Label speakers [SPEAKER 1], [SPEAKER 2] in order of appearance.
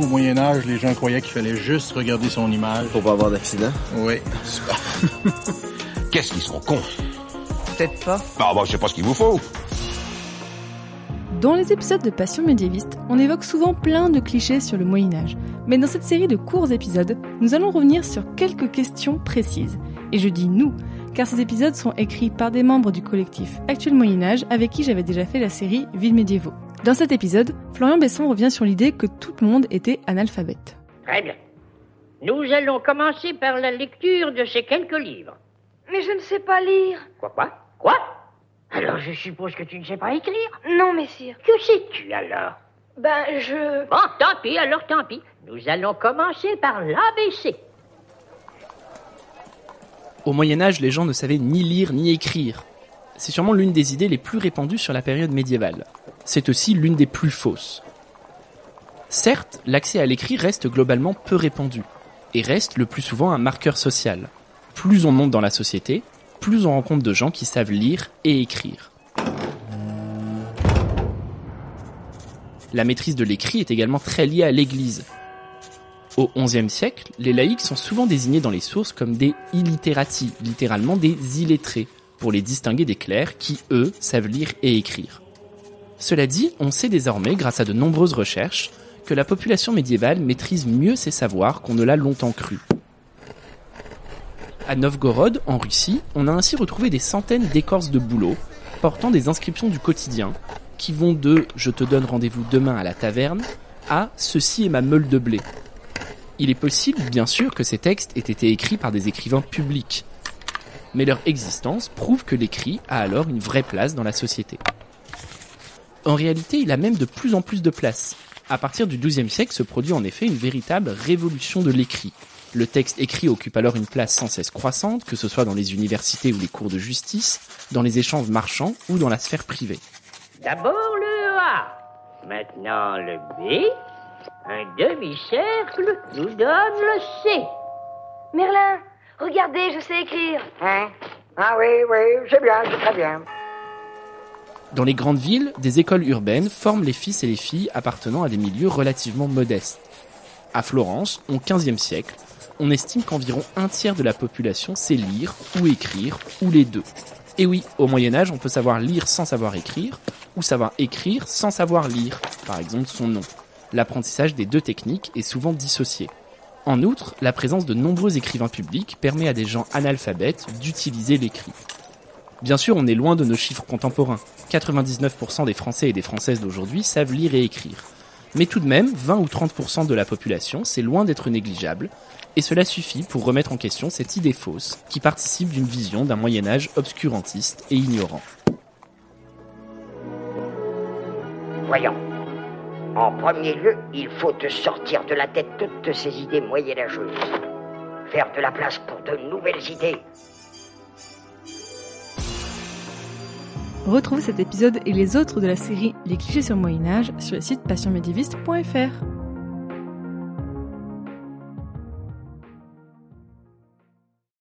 [SPEAKER 1] qu'au Moyen-Âge, les gens croyaient qu'il fallait juste regarder son image.
[SPEAKER 2] Pour pas avoir d'accident?
[SPEAKER 1] Oui.
[SPEAKER 3] Qu'est-ce qu'ils sont cons?
[SPEAKER 4] Peut-être pas.
[SPEAKER 3] Bah, je sais pas ce qu'il vous faut.
[SPEAKER 5] Dans les épisodes de Passion médiéviste, on évoque souvent plein de clichés sur le Moyen-Âge. Mais dans cette série de courts épisodes, nous allons revenir sur quelques questions précises. Et je dis « nous », car ces épisodes sont écrits par des membres du collectif Actuel Moyen-Âge avec qui j'avais déjà fait la série Villes médiévaux. Dans cet épisode, Florian Besson revient sur l'idée que tout le monde était analphabète.
[SPEAKER 6] Très bien. Nous allons commencer par la lecture de ces quelques livres.
[SPEAKER 7] Mais je ne sais pas lire.
[SPEAKER 6] Quoi? Alors je suppose que tu ne sais pas écrire?
[SPEAKER 7] Non, messire.
[SPEAKER 6] Que sais-tu alors?
[SPEAKER 7] Je...
[SPEAKER 6] Bon, tant pis. Nous allons commencer par l'ABC.
[SPEAKER 8] Au Moyen-Âge, les gens ne savaient ni lire ni écrire. C'est sûrement l'une des idées les plus répandues sur la période médiévale. C'est aussi l'une des plus fausses. Certes, l'accès à l'écrit reste globalement peu répandu, et reste le plus souvent un marqueur social. Plus on monte dans la société, plus on rencontre de gens qui savent lire et écrire. La maîtrise de l'écrit est également très liée à l'Église. Au XIe siècle, les laïcs sont souvent désignés dans les sources comme des illiterati, littéralement des illettrés, pour les distinguer des clercs qui, eux, savent lire et écrire. Cela dit, on sait désormais, grâce à de nombreuses recherches, que la population médiévale maîtrise mieux ses savoirs qu'on ne l'a longtemps cru. À Novgorod, en Russie, on a ainsi retrouvé des centaines d'écorces de bouleaux portant des inscriptions du quotidien qui vont de « je te donne rendez-vous demain à la taverne » à « ceci est ma meule de blé ». Il est possible, bien sûr, que ces textes aient été écrits par des écrivains publics, mais leur existence prouve que l'écrit a alors une vraie place dans la société. En réalité, il a même de plus en plus de place. À partir du XIIe siècle se produit en effet une véritable révolution de l'écrit. Le texte écrit occupe alors une place sans cesse croissante, que ce soit dans les universités ou les cours de justice, dans les échanges marchands ou dans la sphère privée.
[SPEAKER 6] D'abord le A, maintenant le B, un demi-cercle nous donne le C.
[SPEAKER 7] Merlin, regardez, je sais écrire.
[SPEAKER 9] Hein? Ah oui, c'est bien, c'est très bien.
[SPEAKER 8] Dans les grandes villes, des écoles urbaines forment les fils et les filles appartenant à des milieux relativement modestes. À Florence, au XVe siècle, on estime qu'environ un tiers de la population sait lire ou écrire, ou les deux. Et oui, au Moyen-Âge, on peut savoir lire sans savoir écrire, ou savoir écrire sans savoir lire, par exemple son nom. L'apprentissage des deux techniques est souvent dissocié. En outre, la présence de nombreux écrivains publics permet à des gens analphabètes d'utiliser l'écrit. Bien sûr, on est loin de nos chiffres contemporains. 99% des Français et des Françaises d'aujourd'hui savent lire et écrire. Mais tout de même, 20 ou 30% de la population, c'est loin d'être négligeable, et cela suffit pour remettre en question cette idée fausse qui participe d'une vision d'un Moyen-Âge obscurantiste et ignorant.
[SPEAKER 9] Voyons. En premier lieu, il faut te sortir de la tête toutes ces idées moyenâgeuses. Faire de la place pour de nouvelles idées.
[SPEAKER 5] Retrouvez cet épisode et les autres de la série Les clichés sur le Moyen-Âge sur le site passionmédiéviste.fr.